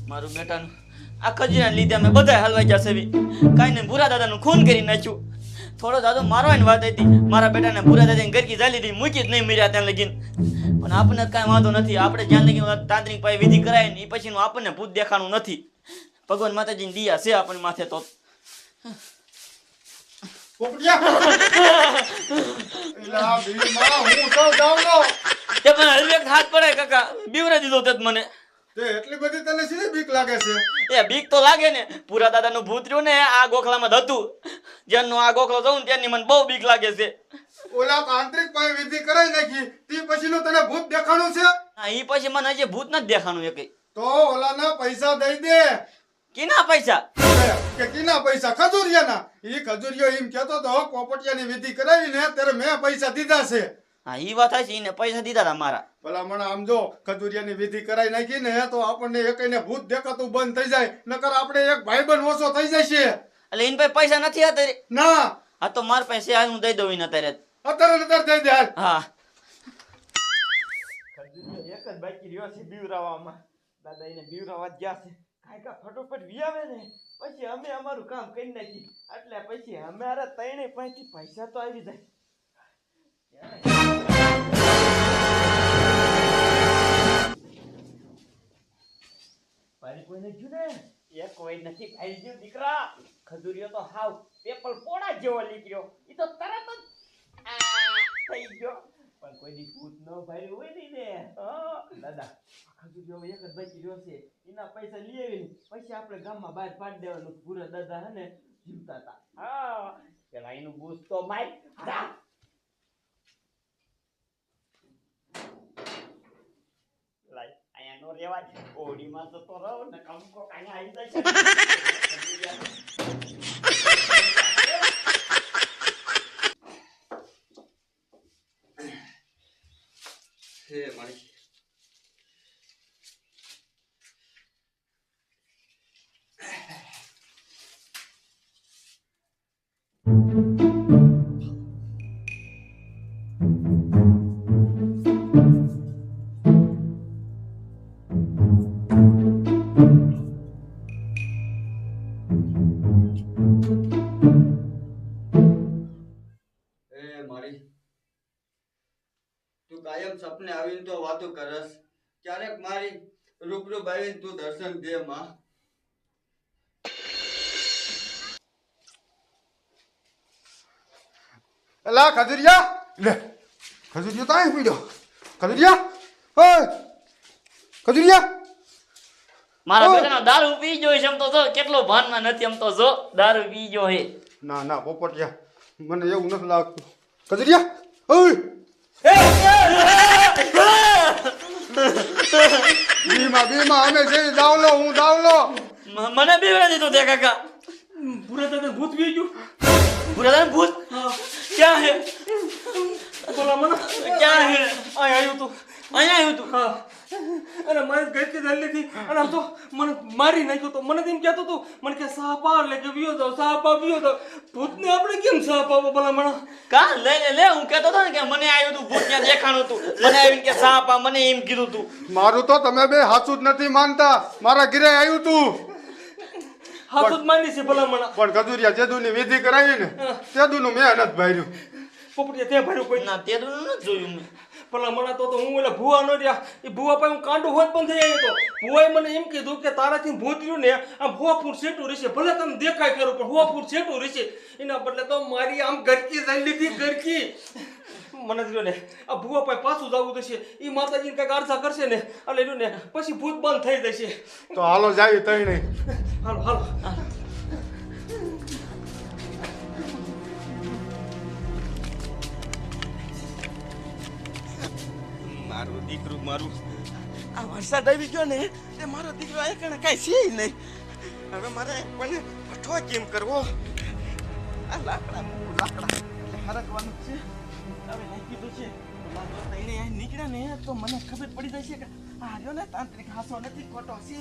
મારું બેટાનું આ ખજીના લીધે અમે બધા હલવાઈ જશે બી કાંઈ નહીં ભૂરા દાદાનું ખૂન કરી નાખ્યું. થોડો દાદો મારવાની વાત હતી, મારા બેટાને ભૂરા દાદાની ગરકી જાલી હતી, મૂકી જ નહીં મર્યા ત્યાં લગીન. પણ આપણને કાંઈ વાંધો નથી, આપણે જ્યાં લગીન તાંત્રિક પાસે વિધિ કરાય ને એ પછીનું આપણને ભૂત દેખાનું નથી. ભગવાન માતાજીની દિયા છે આપણને માથે તો. તે મને હલવેક હાથ પડે કાકા, બીવરા દીધો તે મને. એટલી બધી તને સીધી બીક લાગે છે? એ બીક તો લાગે ને, પૂરા દાદાનું ભૂત રહ્યું ને આ ગોખલામાં જ હતું. જેનું આ ગોખલો જોઉં ને તેની મને બહુ બીક લાગે છે. ઓલા તાંત્રિક પાસે વિધિ કરાઈ નાખી, તે પછીનું તને ભૂત દેખાણું છે? હા, ઈ પછી મને હજી ભૂત નથી દેખાણું એકેય. તો ઓલાના પૈસા દઈ દે. કીના પૈસા? કે કીના પૈસા? ખજૂરિયાના. ઈ ખજૂરિયો એમ કહેતો તો પોપટિયાની વિધિ કરાવીને ત્યારે મેં પૈસા દીધા છે. હા, ઈ વાત છે, એને પૈસા દીધા હતા મારા. ભલામણ આમ જો ખજૂરિયાની વિધિ કરાઈ નાખી ને તો આપણને એકઈને ભૂત દેખાતું બંધ થઈ જાય, નકર આપણે એક ભાઈબંધ ઓછો થઈ જશે. એટલે એની પાસે પૈસા નથી અત્યારે? ના. હા, તો મારા પાસે હાલ હું દઈ દઉં એને અત્યારે. અત્યારે દઈ દે હાલ. હા. ખજૂરિયો એક જ બાકી રહ્યો છે બીવરાવામાં. દાદા એને બીવરાવા ગયા છે. કાંઈક ફટોફટ વિયાવે ને પછી અમે અમારું કામ કરી નાખી, એટલે પછી અમારા ત્રણેય પાસેથી પૈસા તો આવી જાય. ભાઈ કોઈને ગયું ને? એ કોઈ નથી ભાઈ ગયું દીકરા. ખજૂરિયો તો હાવ પેપલ પોડા જેવો નીકળ્યો. એ તો તરત જ થઈ ગયો. પણ કોઈની ભૂત ન ભાઈ હોય નહીં ને. દાદા ખજૂરિયો એક જ બચી રહ્યો છે, એના પૈસા લઈ આવીને પછી આપણે ગામમાં બહાર પાડી દેવાનું. પૂરા દાદા હે ને જીવતા હતા. હા, પેલા એનું બૂસ તો માર. અહીંયા નો રેવાજ, ઓડીમાં તો રહો ને કમકો અહીંયા આવી જશે. હે મારી તું કાયમ સપને આવીને તો વાતો કરસ, ક્યારેક મારી રૂબરૂ આવીને તું દર્શન દે માં. એલા ખજૂરિયા, લે ખજૂરિયો તો અહીં પીડ્યો. ખજૂરિયા, ઓય ખજૂરિયા. મારા બેટાનો દારૂ પી ગયો છે, એમ તો જો કેટલો ભાનમાં નથી, એમ તો જો દારૂ પી ગયો હે. ના ના પોપટિયા, મને એવું નથી લાગતું. ખજૂરિયા, ઓય બીમા અમે જઈ દાવલો, હું દાવલો. મને બીવડા દીધો તે કાકા. પૂરા દાદા ભૂત વી ગયું. પૂરા દાદા ભૂત ક્યાં હે? બોલા મને ક્યાં હે? અહીંયા આવ્યું તું. અહીંયા આવ્યું તું? હા, અને મારી ગઈથી જલ્દી થી અને આમ તો મને મારી નાખ્યો તો. મને તેમ કહેતો તું, મને કે સાપ આ એટલે કે વિયો જાવ, સાપ આ વિયો જાવ. ભૂતને આપણે કેમ સાપ આવો ભલા મને? કા લે લે લે, હું કહેતો હતો ને કે મને આવ્યું તું ભૂત, ત્યાં દેખાણું તું, મને આવીને કે સાપ આ, મને એમ કીધું તું. મારું તો તમે બે હાચું જ નથી માનતા. મારા ઘરે આવ્યું તું. હાથું જ માની છે ભલા મને. પણ ખજૂરિયા જેદુની વિધિ કરાવી ને તેદુનું મેં નથી ભર્યું. પોપડિયા તે ભર્યું કોઈ ના તે નથી જોયું મેં. ભલા મને તો હું ઓલા ભૂવા નો રહ્યા, એ ભૂવા પાસે હું કાંડો હોત પણ થઈ આવ્યો તો. ભૂવાએ મને એમ કીધું કે તારાથી ભૂત રહ્યું ને આમ 100 ફૂટ સેટું રહેશે, ભલે તમે દેખાય કરો પણ 100 ફૂટ સેટું રહેશે. એના બદલે તો મારી આમ ગરકી જઈ લીધી, ગરકી. મને જ ને આ ભૂવા પાસે પાછું જવું થશે. એ માતાજીને કંઈક અરસા કરશે ને એટલે રહ્યું ને પછી ભૂત બંધ થઈ જશે. તો હાલો જાય તઈ નહીં. હાલો હાલો. મારું દીકરું મારું આ વરસાદ આવી ગયો ને તે મારો દીકરો આ કણે કાંઈ છે નહીં. હવે મારે પણ પઠો કેમ કરવો? આ લાકડા એટલે હરકવાનું છે. હવે નહીં કીધું છે એને નીકળ્યા ને તો મને ખબર પડી જશે કે આ રહ્યો ને તાંત્રિક હાસો નથી, ખોટો છે.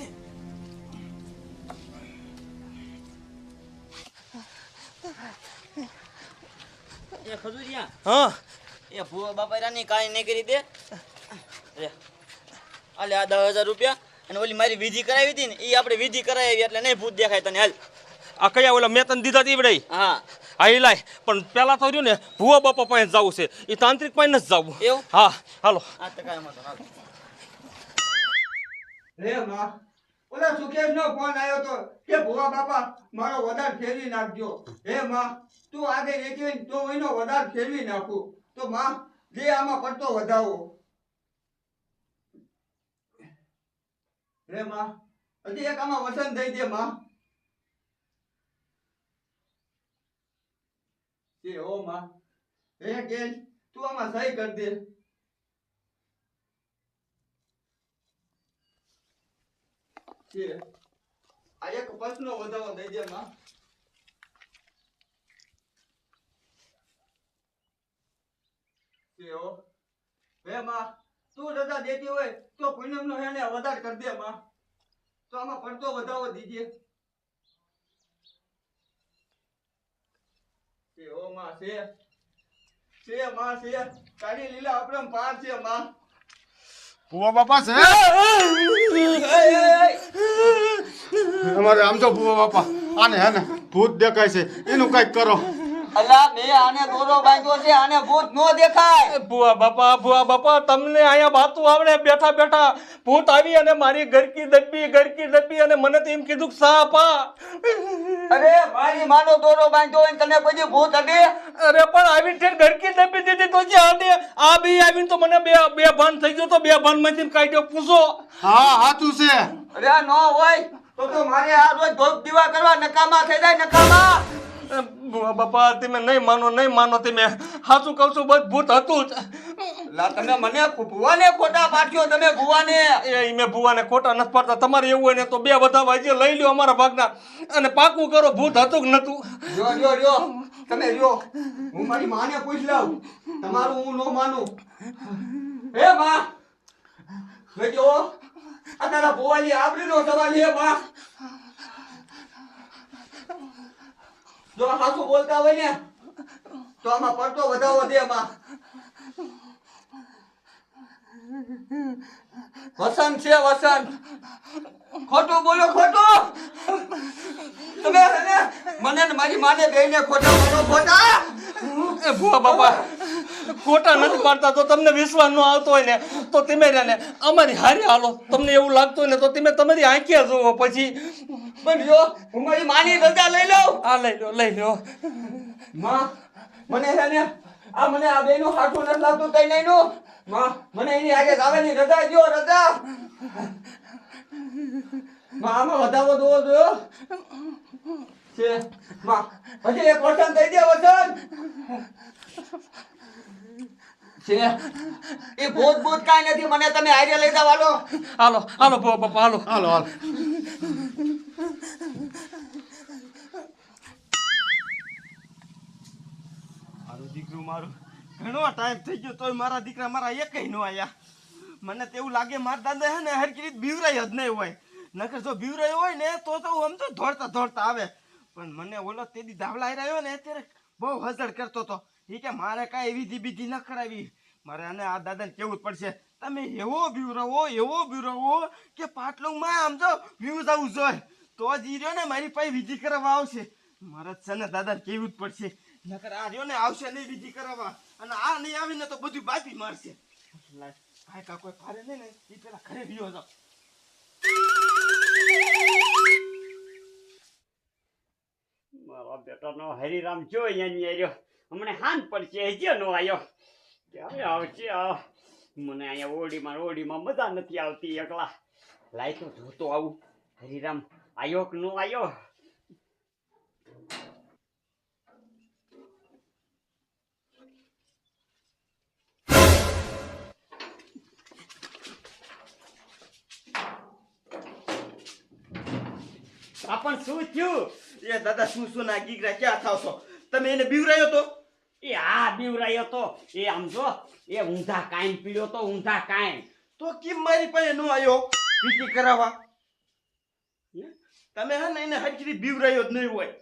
એ ખજૂરિયા, હા એ ભૂવા બાપારાની કાંઈ નહીં કરી દે. રે આલે આ 10,000 રૂપિયા અને ઓલી મારી વિધિ કરાવી હતી ને એ આપણે વિધિ કરાવી એટલે નહીં ભૂત દેખાય તને હાલ. આ કયા ઓલા મેં તને દીધા તી વડે હા હા એ લાય પણ પેલા તો રહ્યું ને ભુવા બાપા પાસે જવું છે એ તાંત્રિક પાસે નથી જવું એવું? હા હાલો આ તો કાંઈ વાંધો નહીં. હે માં ઓલા સુકેશનો ફોન આવ્યો તો કે ભુવા બાપા મારો વધાર ફેરવી નાખજો. હે માં તું આગળ રેતી હોય ને તો હું એનો વધાર ફેરવી નાખું. તો માં જે આમાં પડતો વધાવો. હે માં હજી એક આમાં વસન દઈ દે માં. એ ઓ માં હે કેલ તું આમાં સહી કર દે. આ એક પસનો વધાવો દઈ દે માં. હે માં તું રજા દેતી હોય તો પૂનમ નો હેને વધાર કરી દે માં. તો આમાં પડતો વધાવો દીજે. ઓ માં છે માં છે કાળી લીલા આપણે પાર છે માં. ભુવા બાપા છે અમારે આમ તો ભુવા બાપા આને હે ને ભૂત દેખાય છે એનું કઈક કરો. અલા મેં આને દોરો બાંધ્યો છે આને ભૂત નો દેખાય. ભુવા બાપા તમને અહીંયા બાતું આવડે બેઠા બેઠા ભૂત આવી અને મારી ગરકી દબી અને મને તો એમ કીધું કે સા આપા. અરે મારી માનો દોરો બાંધ્યો હોય ને તને પછી ભૂત અડે. અરે પણ આવી ઠેર ગરકી દબી દીધી તો જે આડે આ બી આવીને તો મને બે ભાન થઈ ગયો તો બે ભાન માંથી કાઢ્યો પૂછો. હા સાચું છે. અરે નો હોય તો મારે આ રોજ ધોપ દીવા કરવા નકામા થઈ જાય નકામા. ભુવા બાપા તમે નહીં માનો તમે સાચું કહું છું બસ ભૂત હતું જ. લા તમે મને ભુવાને ખોટા પાડ્યો તમે ભુવાને. એ મેં ભુવાને ખોટા નથી પાડતા તમારે એવું હોય ને તો બે વધાવા જે લઈ લ્યો અમારા ભાગના અને પાકું કરો ભૂત હતું કે નતું. જો તમે જો હું મારી માને પૂછ લઉં તમારું હું નો માનું. હે માં જો આ તારા ભુવાની આબરૂનો સવાલ છે માં. જો હાસુ બોલતા હોય ને તો આમાં પડતો વધાવો દે માં. વસંત છે વસંત. ખોટું બોલો ખોટું. તમે હે મને ને મારી માને બેયને ખોટા બોલો ખોટા. એ ભુવા બાપા ખોટા નથી પાડતા તો તમને વિશ્વાસ ન આવતો હોય ને તો તમે ને અમારી હારી હાલો. તમને એવું લાગતું હોય ને તો તમે તમારી આંખે જુઓ પછી. પણ જો હું મારી માની રજા લઈ લઉં. આ લઈ લો માં મને હે ને મને આ બેનું હાથું નથી લાગતું તઈ નહીં નું. માં મને એની આગે જાવાની રજા દ્યો રજા. માં આમાં વધાવો દો છે માં હજી એક વસન દઈ દે વસન છે. એ ભૂત કાંઈ નથી મને તમે આગે લઈ જાવ હાલો ભુવા બાપા હાલો. હાલો મારું દીકરું મારું ઘણો ટાઈમ થઈ ગયો તોય મારા દીકરા મારા એકય નો આયા. મને તો એવું લાગે મારા દાદા હે ને હરકી રીત બીવરાય જ નહીં હોય. નકર જો બીવરાયો હોય ને તો આમ તો દોડતા આવે. પણ મને ઓલો તેદી ધાવલા આવ્યો ને અત્યારે બહુ હસડ કરતો હતો. એ કે મારે કાંઈ વિધિ બીધી ન કરાવી. મારે આને આ દાદાને કેવું જ પડશે. તમે એવો બીવરાવો કે પાટલુંમાં આમ જો વ્યૂઝ આવું જોઈએ તો જ ઈ રહ્યો ને મારી પાસે વિધિ કરાવવા આવશે. મારા છે ને દાદાને કેવું જ પડશે. નકર આ રહ્યો ને આવશે નહીં વિધિ કરાવવા અને આ નહીં આવીને તો બધું બાપી મારશે. ભાઈ કા કોઈ ફારે નહીં ને એ પેલા ઘરે વિયો જાવ. મારો બેટાનો હરિરામ જો અહીંયા આવ્યો. હમણાં હાન પડશે હજી નો આવ્યો. ક્યારે આવશે આ? મને અહીંયા ઓડીમાં મજા નથી આવતી એકલા. લાય તો જોતો આવું હરિરામ આયો કે નો આયો. આપણ શું થયું? એ દાદા શું ના ગીગરા ક્યાં થાવ છો તમે? એને બીવરાયો તો? એ આ બીવરાયો તો એ આમ જો એ ઊંધા કાઈન પીડ્યો તો ઊંધા કાઈન. તો કેમ મારી પાસે નો આવ્યો વિધિ કરાવવા? તમે હે ને એને હરકી બીવરાયો જ નહીં હોય.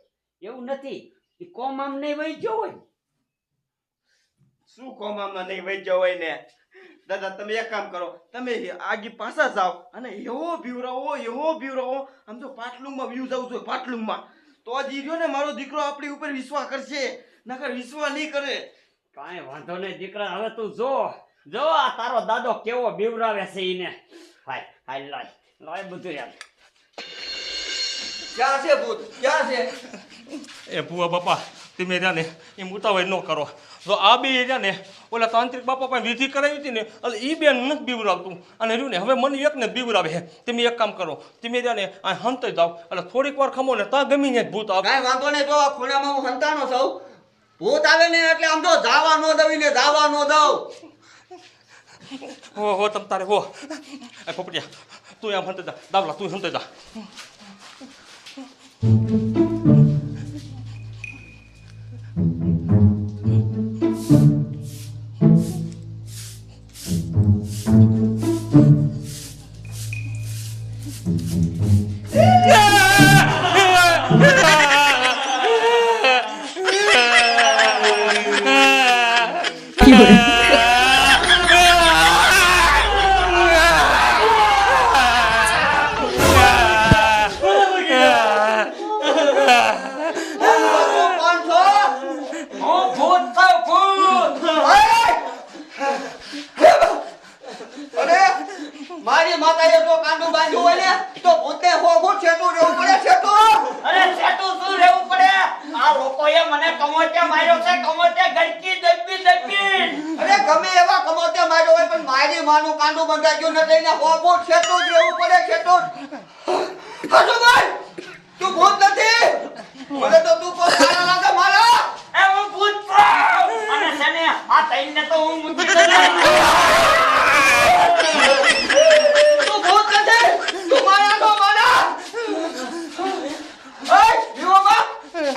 એવું નથી એ કોમ આમ નહીં વહી ગયો હોય. શું કોમામાં નહીં વહી ગયો હોય ને? દાદા તમે એક કામ કરો, તમે આગી પાછા જાઓ અને એવો બીવરાવો આમ તો પાટલુંમાં વ્યૂ જાવ છો, પાટલુંમાં તો જ ઈ રહ્યો ને મારો દીકરો આપણી ઉપર વિશ્વાસ કરશે, નકર વિશ્વાસ નહીં કરે. કાંઈ વાંધો નહીં દીકરા, હવે તું જો આ તારો દાદો કેવો બીવરાવે છે ઈને. હાય લાય બધું યાર. ક્યાં છે ભૂત, ક્યાં છે? એ ભુવા બાપા તમે રહ્યા ને એમ ઉતાવળ ન કરો. જો આ બે રહ્યા ને ઓલા તાંત્રિક બાપા પાસે વિધિ કરાવી હતી ને એટલે એ બેન નથી બીવરાવતું અને રહ્યું ને હવે મને એકને બીવરાવે છે. તમે એક કામ કરો, તમે રહ્યા ને આ હંતાઈ જાઓ એટલે થોડીક વાર ખમો ને ત્યાં ગમીને જ ભૂત આવે. કાંઈ વાંધો નહીં, તો આ ખૂણામાં હું હંતાનો છું. ભૂત આવે ને એટલે આમ તો જાવા ન દઉં ને જાવા ન દઉં. હો તમ તારે હો. એ પોપટિયા તું આમ હંતાઈ જા, દાવલા તું હંતાઈ જા. કોણ છો? હું ભૂત છું, ભૂત. અરે મારી માતાએ જો કાંડું બાંધ્યું હોય ને તો ભૂતે હોગું છેટું રહેવું પડે, છેટું. અરે સેટું શું રહેવું પડે? આ લોકોએ મને કમોચે માર્યો છે, કમોચે ગળકી દબી. અરે ગમે એવા કમોતે માર્યો હોય પણ મારી માનું કાંડું બંધાયું નથી ને હોગું છેટું જ રહેવું પડે, છેટું. હસુભાઈ તું ભૂત નથી, મને તો તું કોઈ સારા લાગે મારા. એ હું ભૂત છું. અને છે ને આ તઈને તો હું મૂકી દઉં. તું ભૂત નથી, તું મારા તો મારા. એ જીવોમાં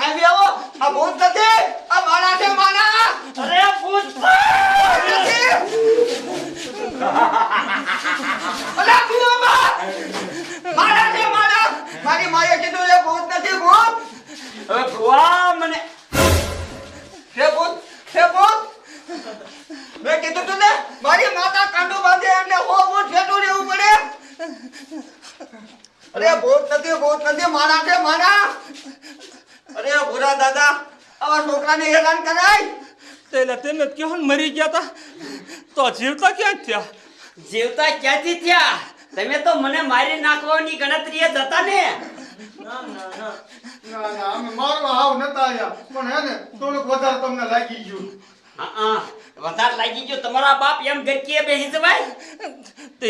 આવી આવો, આ ભૂત નથી, આ મારા છે મારા. અરે ભૂત છું. નથી. અલા જીવોમાં મારા છે મારા. મારી માએ કીધું એ ભૂત નથી, ભૂત. હવે ભુવા મને હે ભૂત, હે ભૂત. મેં કીધું તું ને મારી માતા કાંડું બાંધે એટલે હો ભૂત છેટું રહેવું પડે. અરે ભૂત નથી મારા છે મારા. અરે ભૂરા દાદા આવા છોકરાને હેરાન કરાય. એટલે તમે કહો ને મરી ગયા તા તો જીવતા ક્યાં થયા? જીવતા ક્યાંથી થયા? તમે તો મને મારી નાખવાની ગણતરીએ જતા ને. ના અમે મારવા હાવ નતા આયા પણ હે ને થોડુંક વધારે તમને લાગી ગયું. વધારે લાગી ગયો તમારા બાપ એમ ગરકીએ બેસી જવાય?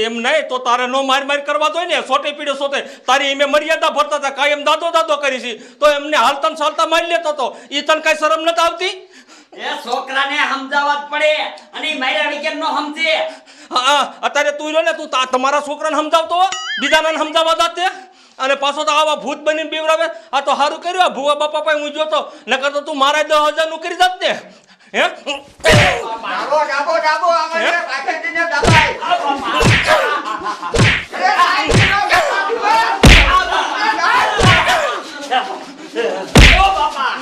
એમ નહીં તો તારે નો માર કરવા જોઈએ ને. સોટે પીડે સોટે તારી એમે મર્યાદા ભરતા હતા, કાયમ દાદો કરી છે તો એમને હાલતા ને ચાલતા મારી લેતો હતો. ઈ તને કઈ શરમ નથી આવતી? એ છોકરાને સમજાવવા જ પડે અને ઈ માર્યા વગર નો સમજે. હા અત્યારે તું રહ્યો ને તું તમારા છોકરાને સમજાવતો હો, બીજાને સમજાવવા જાતે અને પાછો તો આવા ભૂત બનીને બીવડાવે. આ તો સારું કર્યું આ ભુવા બાપા પાસે હું જોતો, નકર તો તું મારા 10,000 નું કરી જાત ને. હે ડાબો આવે પાછળથી દબાય. અરે ઓ બાપા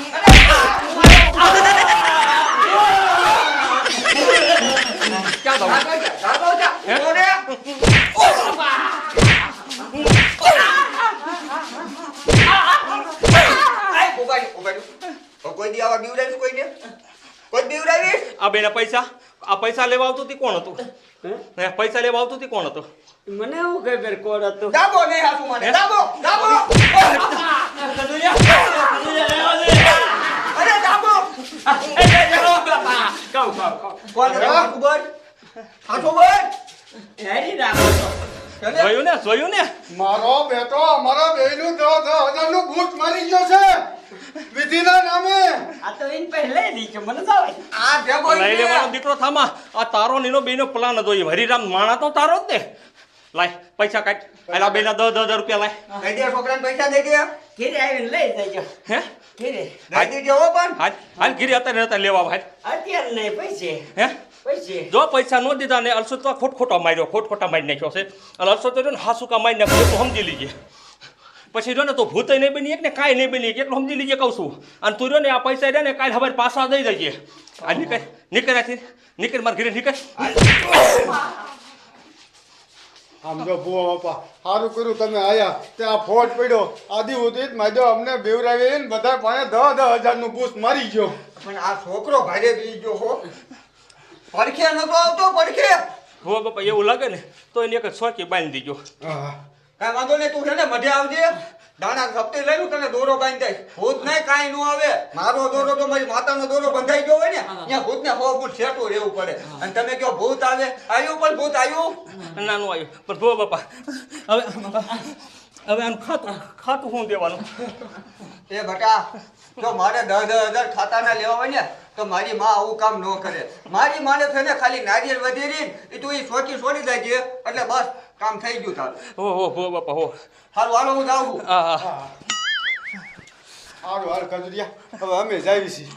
આ બેના પૈસા લેવા આવતું હતી કોણ હતું? હે પૈસા લેવા આવતું હતી કોણ હતું? મને હું ખબર કોણ હતું? ડાબો નહીં હાસુ મને ડાબો અરે ડાબો કોણ હાસુ બોલ હેરી રાખો જોયું ને મારો બેટો અમારા બેયનું 10,000 નું ભૂત મારી ગયો છે વિધિના નામે. આ તો ઇન પહેલે દી કે મને જાવ આ ડાબો લઈ લેવાનો દીકરો થામા. આ તારો નીનો બેનો પ્લાન હતો. એ હરિરામ માણા તો તારો જ ને. લાય પૈસા કાઢ. એલા બેના 10,000 રૂપિયા લાય. દઈ દે છોકરાને પૈસા દઈ દે. ઘરે આવીને લઈ જજો. હે ઘરે દઈ દેજો હો પણ. હાલ ગીરી અત્યારે લેવા ભાઈ. અત્યારે નહીં પૈસે હે પૈસે જો પૈસા નો દીધા ને અલસો તો ખોટા મારી નાખ્યો છે. અને અલસો તો હાસુકા મારી નાખ્યો તો સમજી લીજે. પછી જો ને તો ભૂત નહીં બની એક ને કાંઈ નહીં બની એક એટલું સમજી લીજે કહું છું. અને તું રહ્યો ને આ પૈસા રહ્યા ને કાલે હવે પાછા દઈ જઈએ. આજે કઈ નીકળ આથી નીકળ મારા ઘરે નીકળ આમ જો ભૂવા બાપા સારું કર્યું તમે આયા ત્યાં ફોટ પડ્યો આદિ ઉદિત માજો અમને બેવરાવી ને બધા પાસે 10,000 નું બૂસ મારી ગયો. પણ આ છોકરો ભારે બી ગયો હો પડખે નતો આવતો પડખે હો બાપા એવું લાગે ને તો એને એક સોકી બાંધી દીજો હા. કાંઈ વાંધો નહીં તું છે ને મઢે આવજે દાણા સપ્તે લઈ તને દોરો બાંધી દઈશ ભૂત નહીં કાંઈ ન આવે મારો દોરો તો મારી માતાનો દોરો બંધાઈ ગયો હોય ને ત્યાં ભૂતને 100 ફૂટ સેટું રહેવું પડે અને તમે કહો ભૂત આવે આવ્યું પણ ભૂત આવ્યું નાનું આવ્યું પણ ભો બાપા હવે આનું ખાતું શું દેવાનું એ બટા જો મારે 10,000 ખાતાના લેવા હોય ને તો મારી માં આવું કામ ન કરે મારી માને છે ને ખાલી નારિયેળ વધેરી એ તું એ છોડી જાય છે એટલે બસ કામ થઈ ગયું તારું હો ભો બાપા હો હારું હાલો હું જાઉં છું હા સારું હાલ ખજુરિયા હવે અમે જાવી છીએ.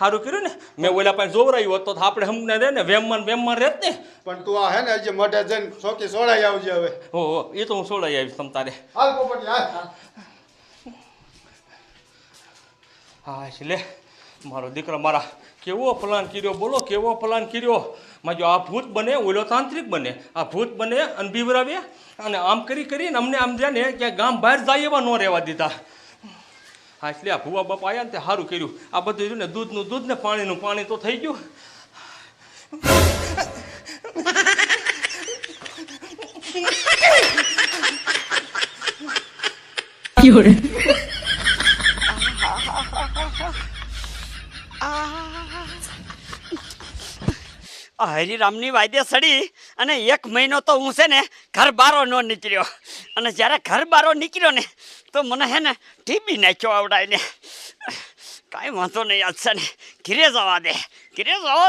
સારું કર્યું ને મેં ઓલા પાસે જોવરાયું હોત તો આપણે હમને રે ને વેમમાં રહેત ને પણ તું આ હે ને જે મઢે જઈને ચોકી સોડાઈ આવજે હવે. હો એ તો હું સોડાઈ આવીશ તમ તારે હાલ પોપટી હાલ. હા એટલે મારો દીકરો મારા કેવો પ્લાન કર્યો બોલો કેવો પ્લાન કર્યો માં જો આ ભૂત બને ઓલો તાંત્રિક બને આ ભૂત બને અને બીવરાવે અને આમ કરીને અમને આમ જાય ને કે ગામ બહાર જાય એવા ન રહેવા દીધા હા એટલે આ ભૂવા બાપા આવ્યા ને તે સારું કર્યું આ બધું રહ્યું ને દૂધનું દૂધ ને પાણીનું પાણી તો થઈ ગયું આ હરિરામની વાયદે સડી અને 1 મહિનો તો હું છે ને ઘર બારો ન નીકળ્યો અને જ્યારે ઘર બારો નીકળ્યો ને તો મને હે ને ટીબી નાખ્યો આવડાવીને કાંઈ વાંધો નહીં આજ છે ને ઘીરે જવા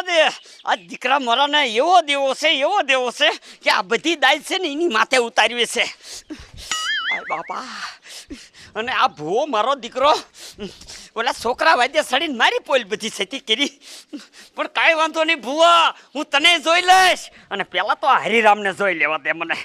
દે આ દીકરા મારાને એવો દેવો છે કે આ બધી દાય છે ને એની માથે ઉતારવી છે આય બાપા અને આ ભૂવો મારો દીકરો ઓલા છોકરા વાદ્ય સડીને મારી પોલ બધી સતી કરી પણ કાંઈ વાંધો નહીં ભૂવા હું તને જોઈ લઈશ અને પેલા તો આ હરિરામને જોઈ લેવા દે મને